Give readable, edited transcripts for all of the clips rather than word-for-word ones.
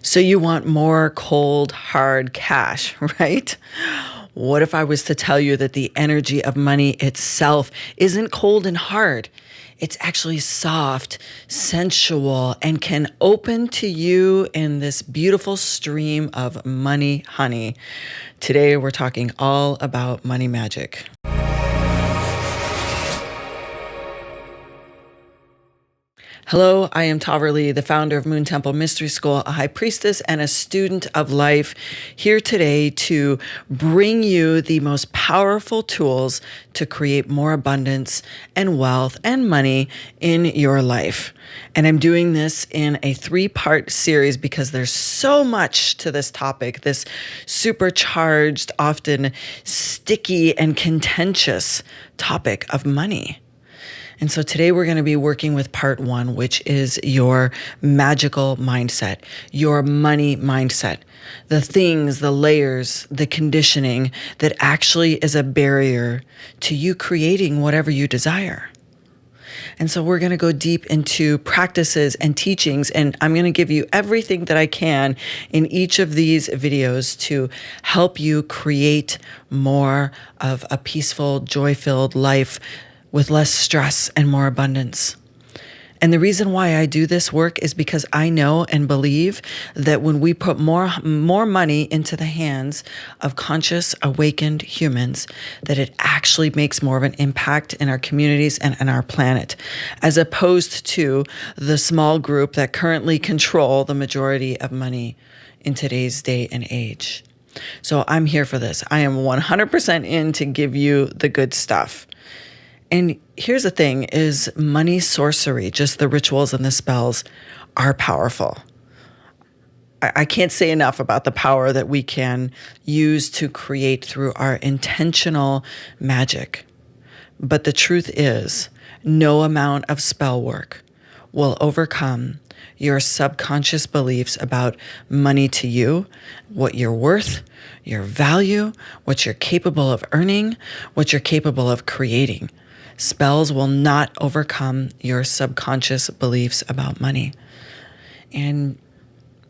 So you want more cold, hard cash, right? What if I was to tell you that the energy of money itself isn't cold and hard? It's actually soft, sensual, and can open to you in this beautiful stream of money honey. Today, we're talking all about money magic. Hello, I am Taverly, the founder of Moon Temple Mystery School, a high priestess and a student of life, here today to bring you the most powerful tools to create more abundance and wealth and money in your life. And I'm doing this in a 3-part series because there's so much to this topic, this supercharged, often sticky and contentious topic of money. And so today we're going to be working with part 1, which is your magical mindset, your money mindset, the things, the layers, the conditioning that actually is a barrier to you creating whatever you desire. And so we're going to go deep into practices and teachings, and I'm going to give you everything that I can in each of these videos to help you create more of a peaceful, joy-filled life with less stress and more abundance. And the reason why I do this work is because I know and believe that when we put more money into the hands of conscious, awakened humans, that it actually makes more of an impact in our communities and on our planet, as opposed to the small group that currently control the majority of money in today's day and age. So I'm here for this. I am 100% in to give you the good stuff. And here's the thing, is money sorcery, just the rituals and the spells, are powerful. I can't say enough about the power that we can use to create through our intentional magic. But the truth is, no amount of spell work will overcome your subconscious beliefs about money to you, what you're worth, your value, what you're capable of earning, what you're capable of creating. Spells will not overcome your subconscious beliefs about money. And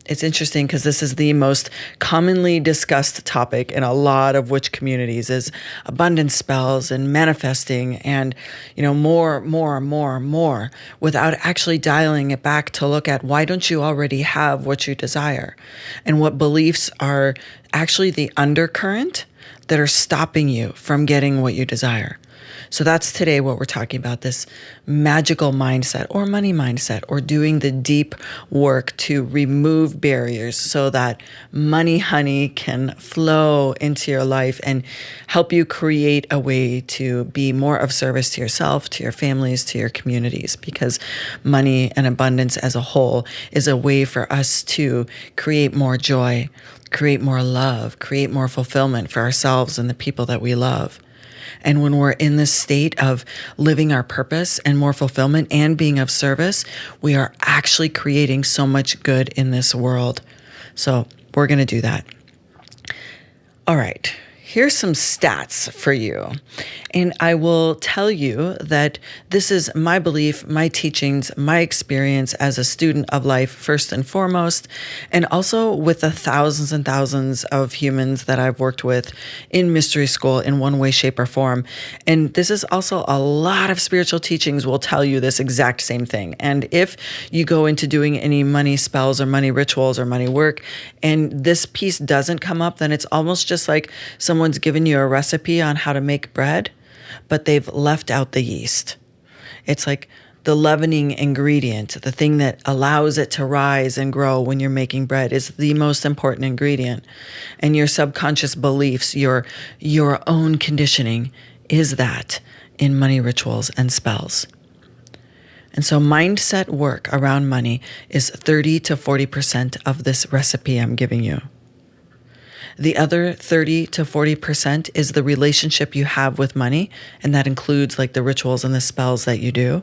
it's interesting because this is the most commonly discussed topic in a lot of witch communities is abundance spells and manifesting and, more, without actually dialing it back to look at why don't you already have what you desire and what beliefs are actually the undercurrent that are stopping you from getting what you desire. So that's today what we're talking about, this magical mindset or money mindset, or doing the deep work to remove barriers so that money honey can flow into your life and help you create a way to be more of service to yourself, to your families, to your communities, because money and abundance as a whole is a way for us to create more joy, create more love, create more fulfillment for ourselves and the people that we love. And when we're in this state of living our purpose and more fulfillment and being of service, we are actually creating so much good in this world. So we're going to do that. All right. Here's some stats for you. And I will tell you that this is my belief, my teachings, my experience as a student of life, first and foremost, and also with the thousands and thousands of humans that I've worked with in mystery school in one way, shape, or form. And this is also a lot of spiritual teachings will tell you this exact same thing. And if you go into doing any money spells or money rituals or money work, and this piece doesn't come up, then it's almost just like someone's given you a recipe on how to make bread, but they've left out the yeast. It's like the leavening ingredient, the thing that allows it to rise and grow when you're making bread, is the most important ingredient. And your subconscious beliefs, your own conditioning is that in money rituals and spells. And so mindset work around money is 30 to 40% of this recipe I'm giving you. The other 30 to 40% is the relationship you have with money, and that includes like the rituals and the spells that you do.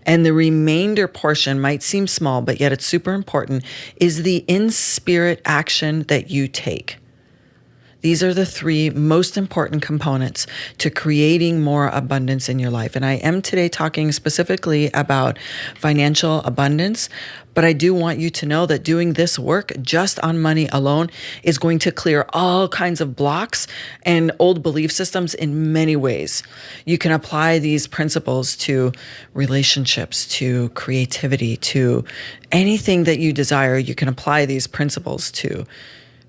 And the remainder portion might seem small, but yet it's super important, is the in-spirit action that you take. These are the three most important components to creating more abundance in your life. And I am today talking specifically about financial abundance, but I do want you to know that doing this work just on money alone is going to clear all kinds of blocks and old belief systems in many ways. You can apply these principles to relationships, to creativity, to anything that you desire. You can apply these principles to.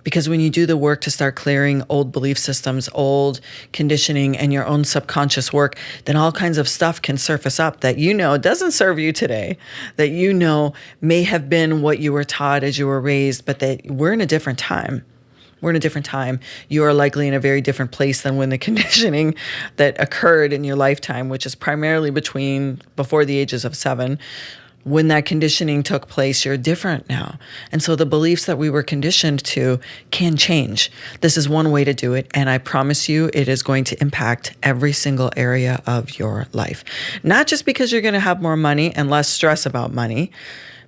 Because when you do the work to start clearing old belief systems, old conditioning, and your own subconscious work, then all kinds of stuff can surface up that you know doesn't serve you today, that you know may have been what you were taught as you were raised, but that we're in a different time. We're in a different time. You are likely in a very different place than when the conditioning that occurred in your lifetime, which is primarily before the ages of 7. When that conditioning took place, you're different now. And so the beliefs that we were conditioned to can change. This is one way to do it. And I promise you, it is going to impact every single area of your life. Not just because you're going to have more money and less stress about money,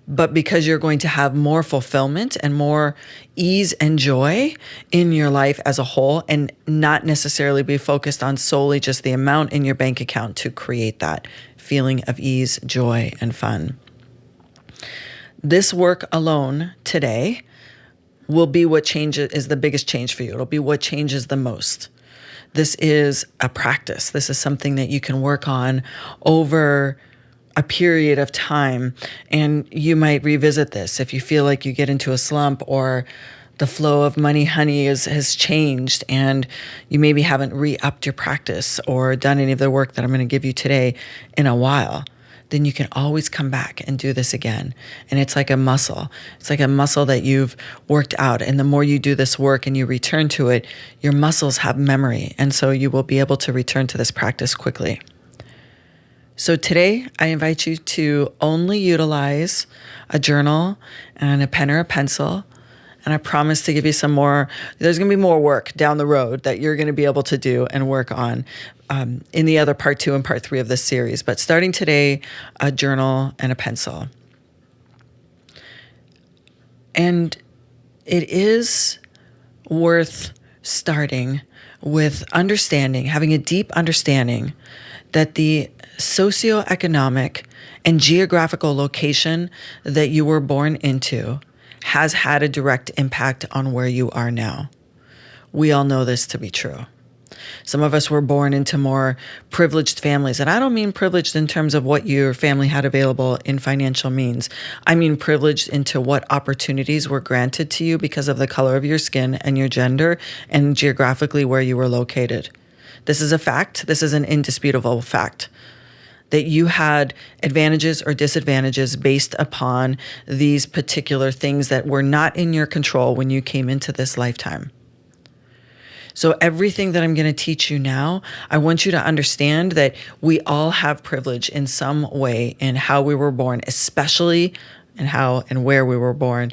but because you're going to have more fulfillment and more ease and joy in your life as a whole, and not necessarily be focused on solely just the amount in your bank account to create that feeling of ease, joy, and fun. This work alone today will be what is the biggest change for you. It'll be what changes the most. This is a practice. This is something that you can work on over a period of time. And you might revisit this if you feel like you get into a slump or the flow of money, honey, has changed and you maybe haven't re-upped your practice or done any of the work that I'm going to give you today in a while. Then you can always come back and do this again. And it's like a muscle. It's like a muscle that you've worked out. And the more you do this work and you return to it, your muscles have memory. And so you will be able to return to this practice quickly. So today, I invite you to only utilize a journal and a pen or a pencil. And I promise to give you some more. There's going to be more work down the road that you're going to be able to do and work on in the other part 2 and part 3 of this series. But starting today, a journal and a pencil. And it is worth starting with understanding, having a deep understanding that the socioeconomic and geographical location that you were born into has had a direct impact on where you are now. We all know this to be true. Some of us were born into more privileged families. And I don't mean privileged in terms of what your family had available in financial means. I mean privileged into what opportunities were granted to you because of the color of your skin and your gender and geographically where you were located. This is a fact. This is an indisputable fact. That you had advantages or disadvantages based upon these particular things that were not in your control when you came into this lifetime. So everything that I'm going to teach you now, I want you to understand that we all have privilege in some way in how we were born, especially in how and where we were born,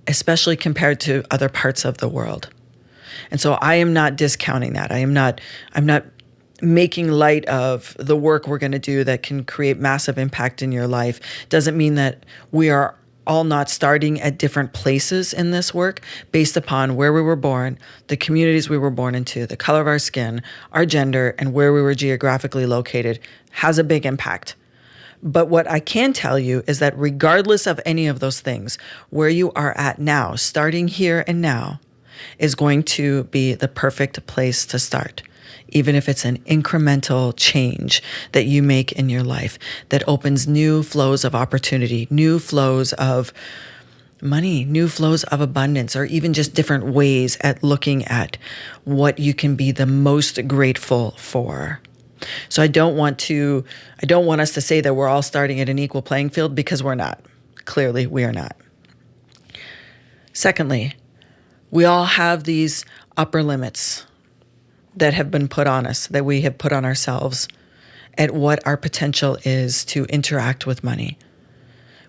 especially compared to other parts of the world. And so I am not discounting that. I'm not making light of the work we're going to do that can create massive impact in your life. Doesn't mean that we are all not starting at different places in this work based upon where we were born, the communities we were born into, the color of our skin, our gender, and where we were geographically located has a big impact. But what I can tell you is that regardless of any of those things, where you are at now, starting here and now, is going to be the perfect place to start. Even if it's an incremental change that you make in your life that opens new flows of opportunity, new flows of money, new flows of abundance, or even just different ways at looking at what you can be the most grateful for. So I don't want us to say that we're all starting at an equal playing field, because we're not. Clearly, we are not. Secondly, we all have these upper limits that have been put on us, that we have put on ourselves at what our potential is to interact with money.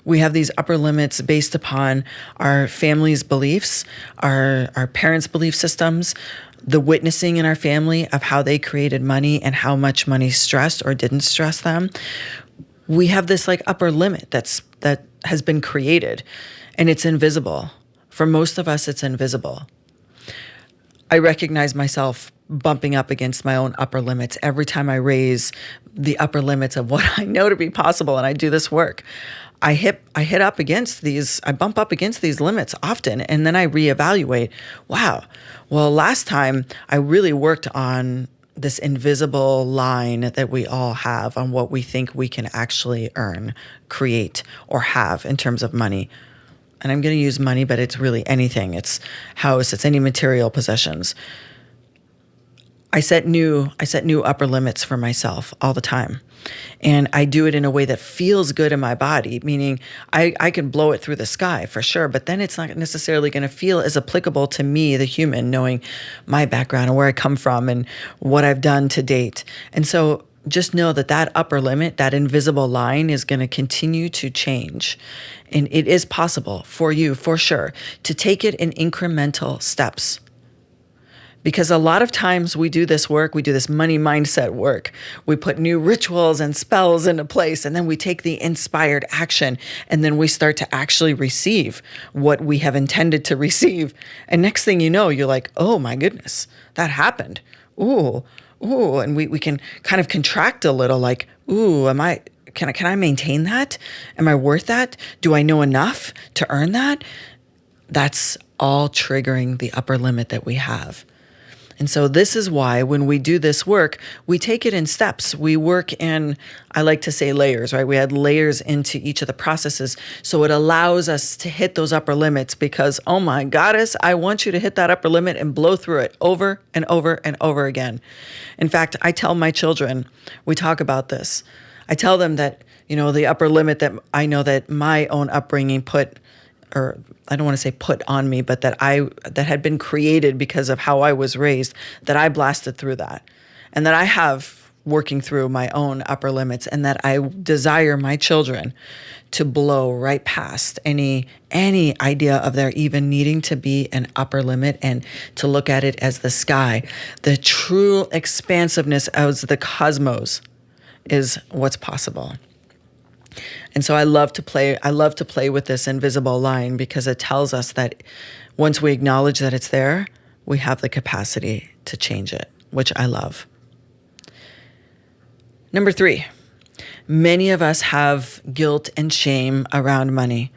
We have these upper limits based upon our family's beliefs, our parents' belief systems, the witnessing in our family of how they created money and how much money stressed or didn't stress them. We have this like upper limit that has been created, and it's invisible. For most of us, it's invisible. I recognize myself bumping up against my own upper limits every time I raise the upper limits of what I know to be possible. And I do this work. I bump up against these limits often, and then I reevaluate. Wow, well, last time I really worked on this invisible line that we all have on what we think we can actually earn, create, or have in terms of money. And I'm going to use money, but it's really anything. It's house, it's any material possessions. I set new upper limits for myself all the time. And I do it in a way that feels good in my body, meaning I can blow it through the sky for sure, but then it's not necessarily going to feel as applicable to me, the human, knowing my background and where I come from and what I've done to date. And so just know that that upper limit, that invisible line, is going to continue to change. And it is possible for you, for sure, to take it in incremental steps. Because a lot of times we do this work, we do this money mindset work. We put new rituals and spells into place, and then we take the inspired action, and then we start to actually receive what we have intended to receive. And next thing you know, you're like, oh my goodness, that happened. Ooh. And we can kind of contract a little, like, ooh, can I maintain that? Am I worth that? Do I know enough to earn that? That's all triggering the upper limit that we have. And so this is why when we do this work, we take it in steps. We work in, I like to say layers, right? We add layers into each of the processes. So it allows us to hit those upper limits because, oh my goddess, I want you to hit that upper limit and blow through it over and over and over again. In fact, I tell my children, we talk about this. I tell them that, the upper limit that I know that my own upbringing or I don't want to say put on me, but that had been created because of how I was raised, that I blasted through that. And that I have working through my own upper limits, and that I desire my children to blow right past any idea of there even needing to be an upper limit, and to look at it as the sky. The true expansiveness of the cosmos is what's possible. And so I love to play with this invisible line because it tells us that once we acknowledge that it's there, we have the capacity to change it, which I love. Number 3, many of us have guilt and shame around money.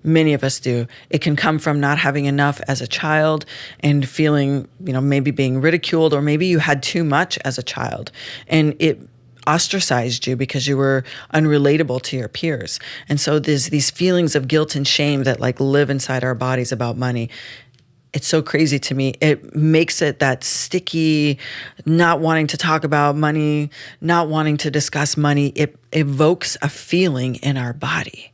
Many of us do. It can come from not having enough as a child and feeling, maybe being ridiculed, or maybe you had too much as a child and it ostracized you because you were unrelatable to your peers. And so there's these feelings of guilt and shame that live inside our bodies about money. It's so crazy to me. It makes it that sticky, not wanting to talk about money, not wanting to discuss money. It evokes a feeling in our body.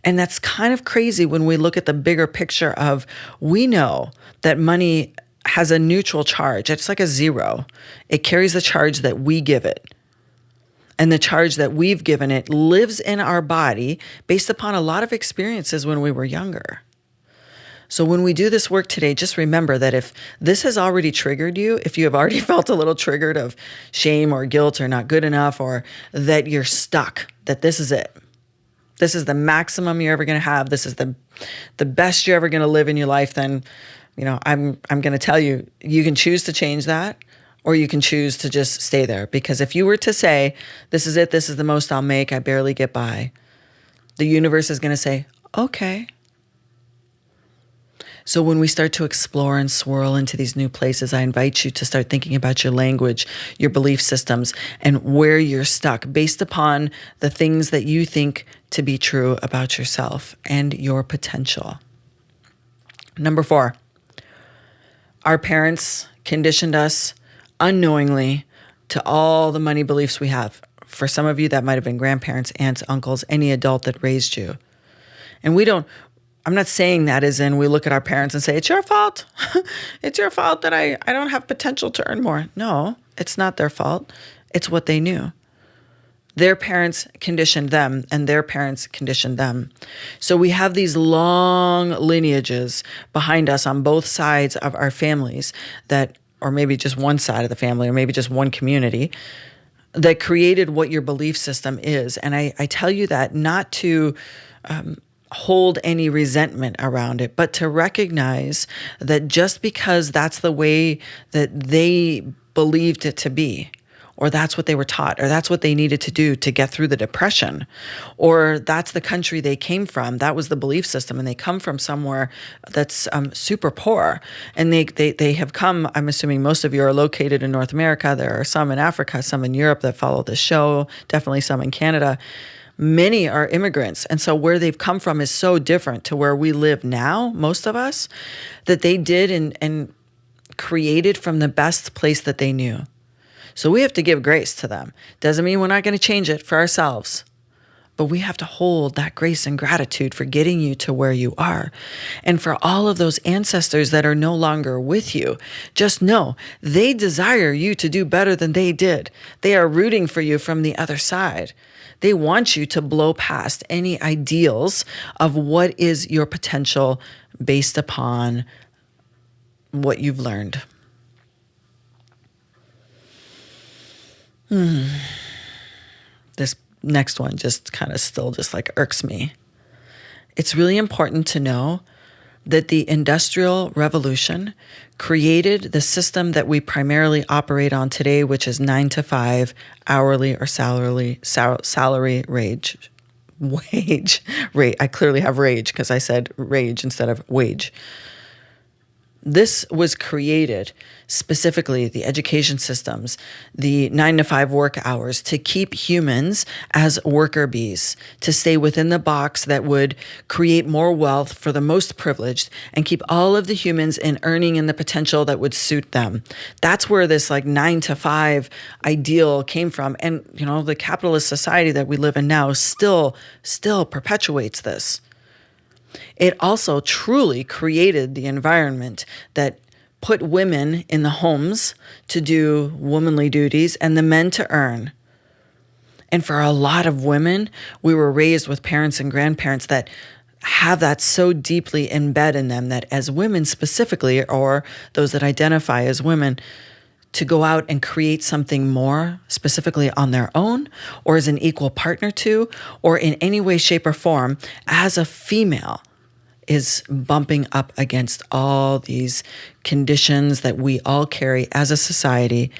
And that's kind of crazy when we look at the bigger picture of, we know that money has a neutral charge. It's like a 0. It carries the charge that we give it. And the charge that we've given it lives in our body based upon a lot of experiences when we were younger. So when we do this work today, just remember that if this has already triggered you, if you have already felt a little triggered of shame or guilt or not good enough, or that you're stuck, that this is it. This is the maximum you're ever going to have. This is the best you're ever going to live in your life. Then, I'm going to tell you, you can choose to change that, or you can choose to just stay there. Because if you were to say, this is it, this is the most I'll make, I barely get by, the universe is going to say, okay. So when we start to explore and swirl into these new places, I invite you to start thinking about your language, your belief systems, and where you're stuck based upon the things that you think to be true about yourself and your potential. Number 4, our parents conditioned us unknowingly to all the money beliefs we have. For some of you, that might have been grandparents, aunts, uncles, any adult that raised you. And I'm not saying that as in we look at our parents and say, it's your fault. It's your fault that I don't have potential to earn more. No, it's not their fault. It's what they knew. Their parents conditioned them, and their parents conditioned them. So we have these long lineages behind us on both sides of our families or maybe just one side of the family, or maybe just one community, that created what your belief system is. And I tell you that not to hold any resentment around it, but to recognize that just because that's the way that they believed it to be, or that's what they were taught, or that's what they needed to do to get through the depression, or that's the country they came from, that was the belief system, and they come from somewhere that's super poor, and they have come, I'm assuming most of you are located in North America, there are some in Africa, some in Europe that follow this show, definitely some in Canada. Many are immigrants. And so where they've come from is so different to where we live now, most of us, that they did and created from the best place that they knew. So we have to give grace to them. Doesn't mean we're not going to change it for ourselves, but we have to hold that grace and gratitude for getting you to where you are. And for all of those ancestors that are no longer with you, just know they desire you to do better than they did. They are rooting for you from the other side. They want you to blow past any ideals of what is your potential based upon what you've learned. This next one just kind of still just like irks me. It's really important to know that the Industrial Revolution created the system that we primarily operate on today, which is 9 to 5 hourly or salary wage. I clearly have rage because I said rage instead of wage. This was created specifically, the education systems, the 9 to 5 work hours, to keep humans as worker bees, to stay within the box that would create more wealth for the most privileged and keep all of the humans in earning and the potential that would suit them. That's where this like 9 to 5 ideal came from. And, the capitalist society that we live in now still perpetuates this. It also truly created the environment that put women in the homes to do womanly duties and the men to earn. And for a lot of women, we were raised with parents and grandparents that have that so deeply embedded in them that as women specifically, or those that identify as women, to go out and create something more specifically on their own or as an equal partner to, or in any way, shape, or form as a female, is bumping up against all these conditions that we all carry as a society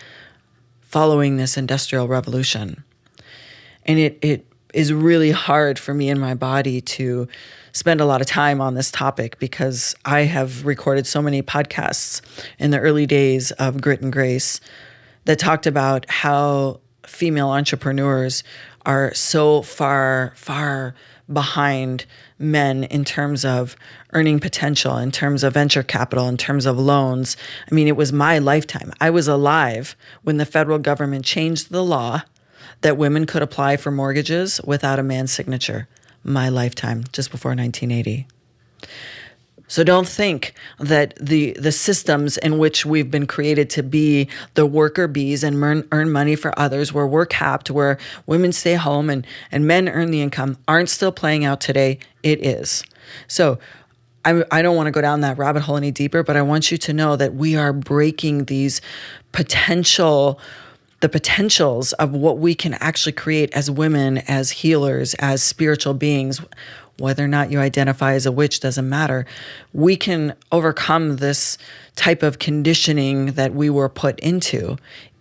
following this Industrial Revolution. And it is really hard for me and my body to spend a lot of time on this topic because I have recorded so many podcasts in the early days of Grit and Grace that talked about how female entrepreneurs are so far behind men in terms of earning potential, in terms of venture capital, in terms of loans. I mean, it was my lifetime. I was alive when the federal government changed the law that women could apply for mortgages without a man's signature. My lifetime, just before 1980. So don't think that the systems in which we've been created to be the worker bees and earn money for others, where we're capped, where women stay home and men earn the income, aren't still playing out today. It is. So I don't want to go down that rabbit hole any deeper, but I want you to know that we are breaking these the potentials of what we can actually create as women, as healers, as spiritual beings. Whether or not you identify as a witch doesn't matter. We can overcome this type of conditioning that we were put into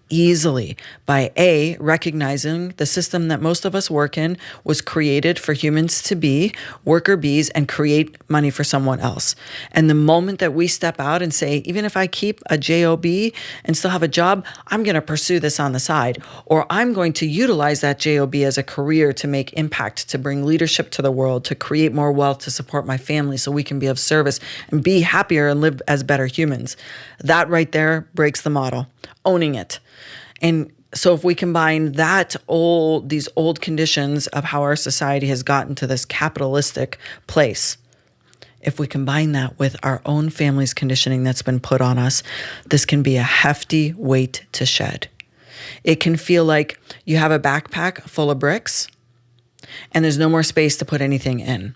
easily by recognizing the system that most of us work in was created for humans to be worker bees and create money for someone else. And the moment that we step out and say, even if I keep a job and still have a job, I'm going to pursue this on the side, or I'm going to utilize that job as a career to make impact, to bring leadership to the world, to create more wealth, to support my family so we can be of service and be happier and live as better humans. That right there breaks the model, owning it. And so if we combine these old conditions of how our society has gotten to this capitalistic place, if we combine that with our own family's conditioning that's been put on us, this can be a hefty weight to shed. It can feel like you have a backpack full of bricks and there's no more space to put anything in.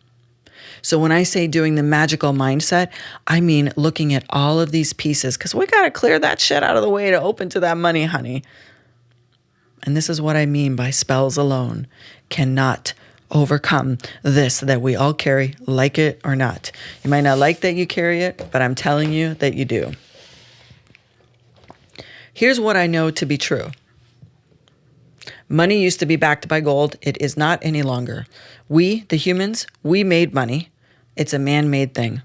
So when I say doing the magical mindset, I mean looking at all of these pieces, because we got to clear that shit out of the way to open to that money, honey. And this is what I mean by spells alone cannot overcome this that we all carry, like it or not. You might not like that you carry it, but I'm telling you that you do. Here's what I know to be true. Money used to be backed by gold. It is not any longer. We, the humans, we made money. It's a man-made thing.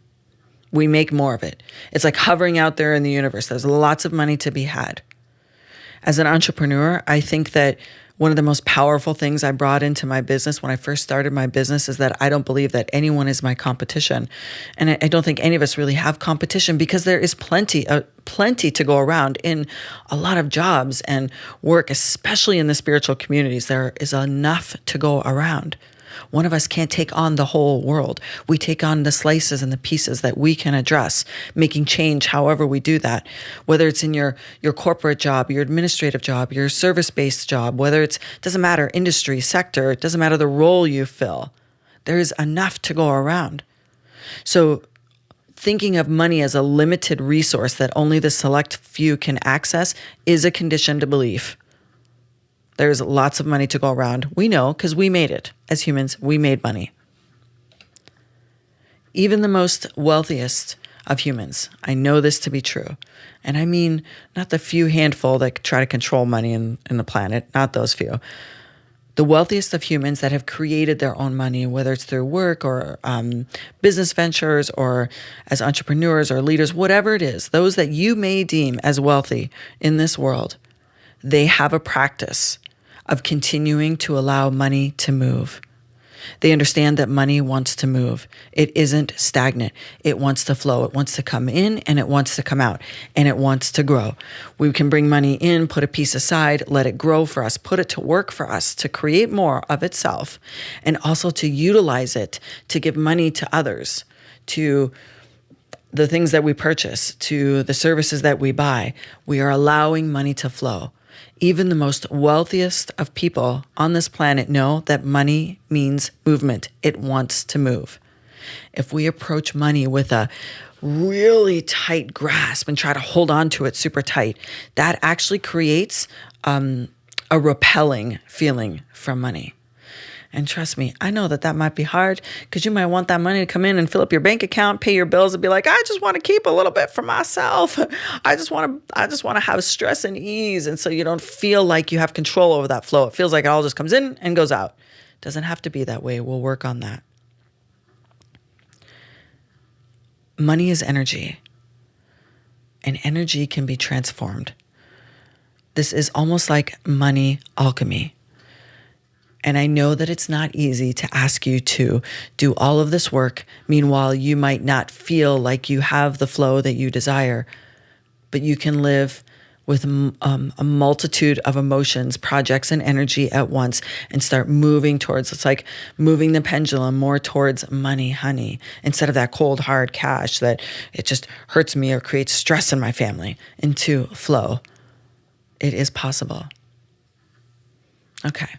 We make more of it. It's like hovering out there in the universe. There's lots of money to be had. As an entrepreneur, I think that one of the most powerful things I brought into my business when I first started my business is that I don't believe that anyone is my competition. And I don't think any of us really have competition because there is plenty to go around in a lot of jobs and work, especially in the spiritual communities. There is enough to go around. One of us can't take on the whole world. We take on the slices and the pieces that we can address, making change however we do that. Whether it's in your corporate job, your administrative job, your service-based job, whether it's, doesn't matter, industry, sector, it doesn't matter the role you fill. There is enough to go around. So thinking of money as a limited resource that only the select few can access is a conditioned belief. There's lots of money to go around. We know because we made it. As humans, we made money. Even the most wealthiest of humans, I know this to be true. And I mean, not the few handful that try to control money in the planet, not those few. The wealthiest of humans that have created their own money, whether it's through work or business ventures or as entrepreneurs or leaders, whatever it is, those that you may deem as wealthy in this world, they have a practice of continuing to allow money to move. They understand that money wants to move. It isn't stagnant. It wants to flow. It wants to come in and it wants to come out and it wants to grow. We can bring money in, put a piece aside, let it grow for us, put it to work for us to create more of itself and also to utilize it to give money to others, to the things that we purchase, to the services that we buy. We are allowing money to flow. Even the most wealthiest of people on this planet know that money means movement. It wants to move. If we approach money with a really tight grasp and try to hold on to it super tight, that actually creates a repelling feeling from money. And trust me, I know that that might be hard because you might want that money to come in and fill up your bank account, pay your bills, and be like, I just want to keep a little bit for myself. I just want to have stress and ease. And so you don't feel like you have control over that flow. It feels like it all just comes in and goes out. It doesn't have to be that way. We'll work on that. Money is energy, and energy can be transformed. This is almost like money alchemy. And I know that it's not easy to ask you to do all of this work. Meanwhile, you might not feel like you have the flow that you desire, but you can live with a multitude of emotions, projects, and energy at once and start moving towards, it's like moving the pendulum more towards money, honey, instead of that cold, hard cash that it just hurts me or creates stress in my family, into flow. It is possible. Okay.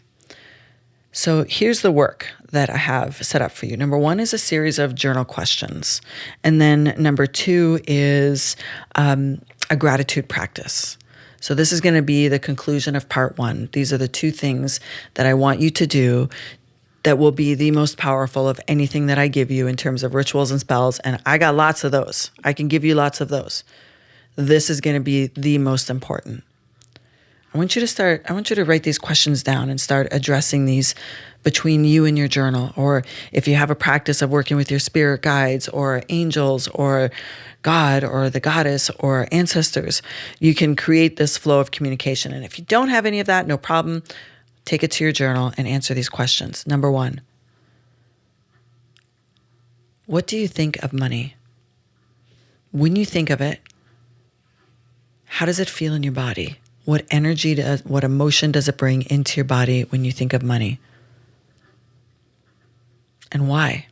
So here's the work that I have set up for you. Number one is a series of journal questions. And then number two is a gratitude practice. So this is going to be the conclusion of part one. These are the two things that I want you to do that will be the most powerful of anything that I give you in terms of rituals and spells. And I got lots of those. I can give you lots of those. This is going to be the most important. I want you to write these questions down and start addressing these between you and your journal. Or if you have a practice of working with your spirit guides or angels or God or the goddess or ancestors, you can create this flow of communication. And if you don't have any of that, no problem. Take it to your journal and answer these questions. Number one, what do you think of money? When you think of it, how does it feel in your body? What what emotion does it bring into your body when you think of money? And why?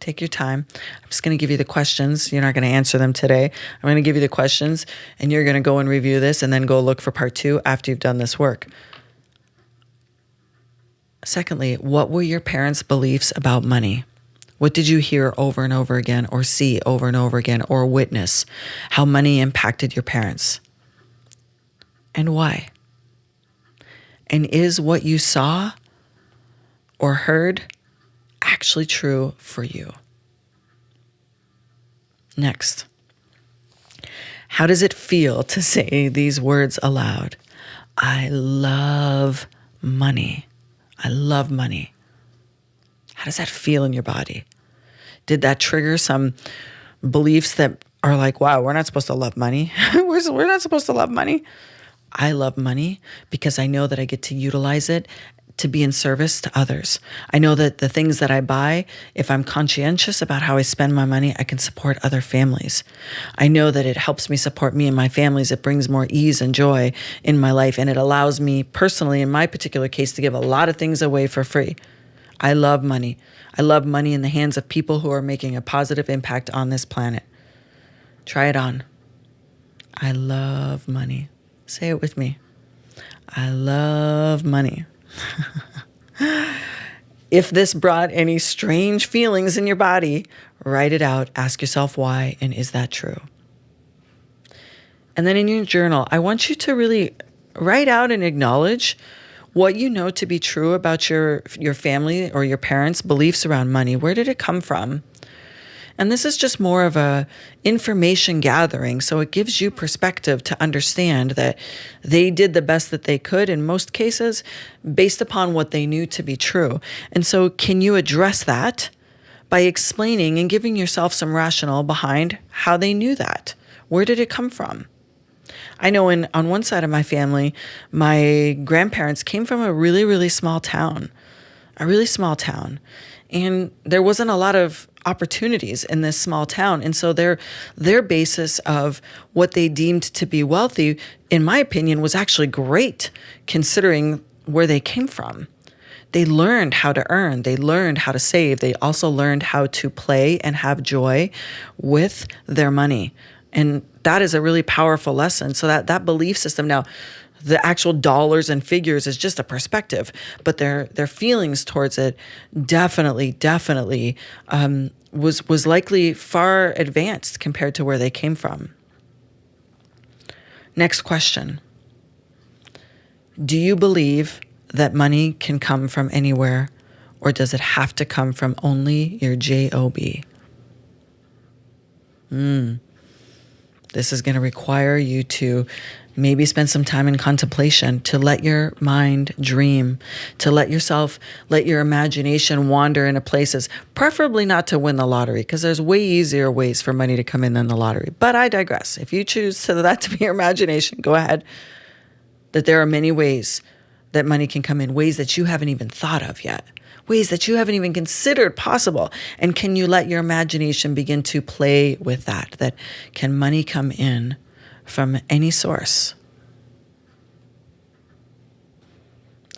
Take your time. I'm just going to give you the questions. You're not going to answer them today. I'm going to give you the questions, and you're going to go and review this and then go look for part two after you've done this work. Secondly, what were your parents' beliefs about money? What did you hear over and over again or see over and over again or witness how money impacted your parents? And why? And is what you saw or heard actually true for you? Next, how does it feel to say these words aloud? I love money. I love money. How does that feel in your body? Did that trigger some beliefs that are like, wow, we're not supposed to love money. We're not supposed to love money. I love money because I know that I get to utilize it to be in service to others. I know that the things that I buy, if I'm conscientious about how I spend my money, I can support other families. I know that it helps me support me and my families. It brings more ease and joy in my life, and it allows me personally, in my particular case, to give a lot of things away for free. I love money. I love money in the hands of people who are making a positive impact on this planet. Try it on. I love money. Say it with me. I love money. If this brought any strange feelings in your body, write it out. Ask yourself why, and is that true? And then in your journal, I want you to really write out and acknowledge what you know to be true about your family or your parents' beliefs around money. Where did it come from? And this is just more of a information gathering, so it gives you perspective to understand that they did the best that they could in most cases based upon what they knew to be true. And so can you address that by explaining and giving yourself some rationale behind how they knew that? Where did it come from? I know on one side of my family, my grandparents came from a really, really small town, and there wasn't a lot of opportunities in this small town. And so their basis of what they deemed to be wealthy, in my opinion, was actually great considering where they came from. They learned how to earn. They learned how to save. They also learned how to play and have joy with their money. And that is a really powerful lesson. So that belief system, now the actual dollars and figures is just a perspective, but their feelings towards it definitely was likely far advanced compared to where they came from. Next question. Do you believe that money can come from anywhere, or does it have to come from only your job? This is going to require you to maybe spend some time in contemplation, to let your mind dream, to let your imagination wander into places, preferably not to win the lottery, because there's way easier ways for money to come in than the lottery. But I digress. If you choose that to be your imagination, go ahead. That there are many ways that money can come in, ways that you haven't even thought of yet, ways that you haven't even considered possible. And can you let your imagination begin to play with that can money come in from any source?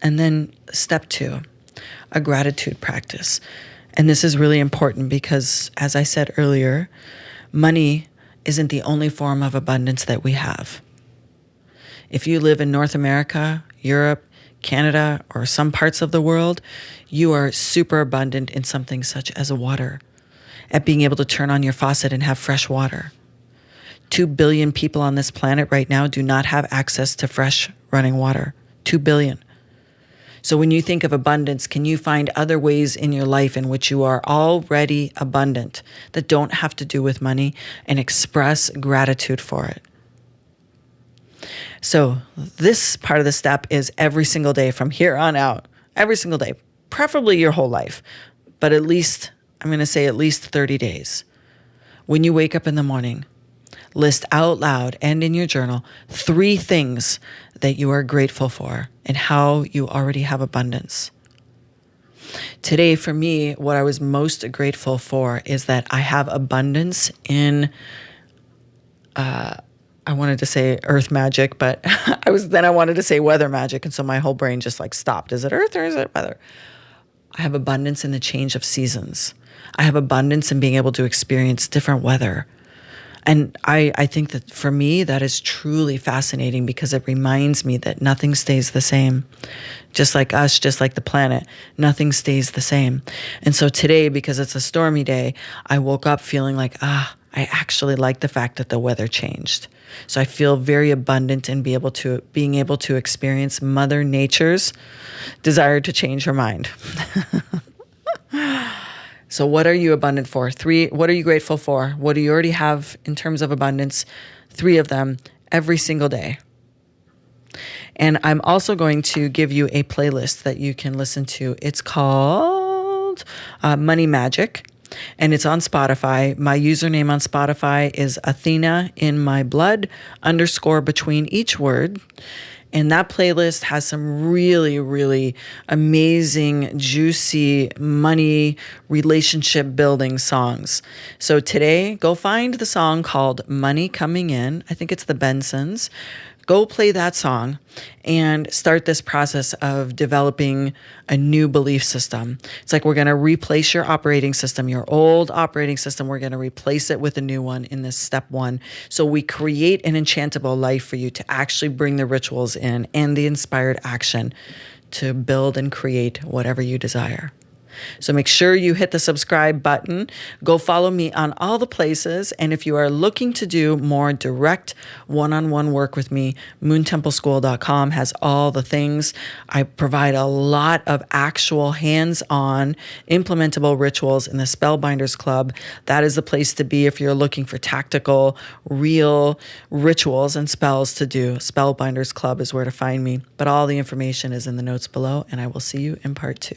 And then step 2, a gratitude practice. And this is really important because, as I said earlier, money isn't the only form of abundance that we have. If you live in North America, Europe, Canada, or some parts of the world, you are super abundant in something such as water, at being able to turn on your faucet and have fresh water. 2 billion people on this planet right now do not have access to fresh running water. 2 billion. So when you think of abundance, can you find other ways in your life in which you are already abundant that don't have to do with money, and express gratitude for it? So this part of the step is every single day from here on out, every single day, preferably your whole life, but I'm going to say at least 30 days. When you wake up in the morning, list out loud and in your journal 3 things that you are grateful for and how you already have abundance. Today, for me, what I was most grateful for is that I have abundance in, I wanted to say earth magic, but I wanted to say weather magic. And so my whole brain just stopped. Is it earth or is it weather? I have abundance in the change of seasons. I have abundance in being able to experience different weather. And I think that for me, that is truly fascinating because it reminds me that nothing stays the same. Just like us, just like the planet, nothing stays the same. And so today, because it's a stormy day, I woke up feeling like, I I actually like the fact that the weather changed. So I feel very abundant in being able to experience Mother Nature's desire to change her mind. So what are you abundant for? 3, what are you grateful for? What do you already have in terms of abundance? 3 of them every single day. And I'm also going to give you a playlist that you can listen to. It's called Money Magic, and it's on Spotify. My username on Spotify is Athena in my blood _ between each word. And that playlist has some really, really amazing, juicy, money, relationship building songs. So today, go find the song called Money Coming In. I think it's the Bensons. Go play that song and start this process of developing a new belief system. It's like we're going to replace your operating system, your old operating system. We're going to replace it with a new one in this step 1. So we create an enchantable life for you to actually bring the rituals in and the inspired action to build and create whatever you desire. So make sure you hit the subscribe button. Go follow me on all the places. And if you are looking to do more direct one-on-one work with me, moontempleschool.com has all the things. I provide a lot of actual hands-on implementable rituals in the Spellbinders Club. That is the place to be if you're looking for tactical, real rituals and spells to do. Spellbinders Club is where to find me. But all the information is in the notes below, and I will see you in part 2.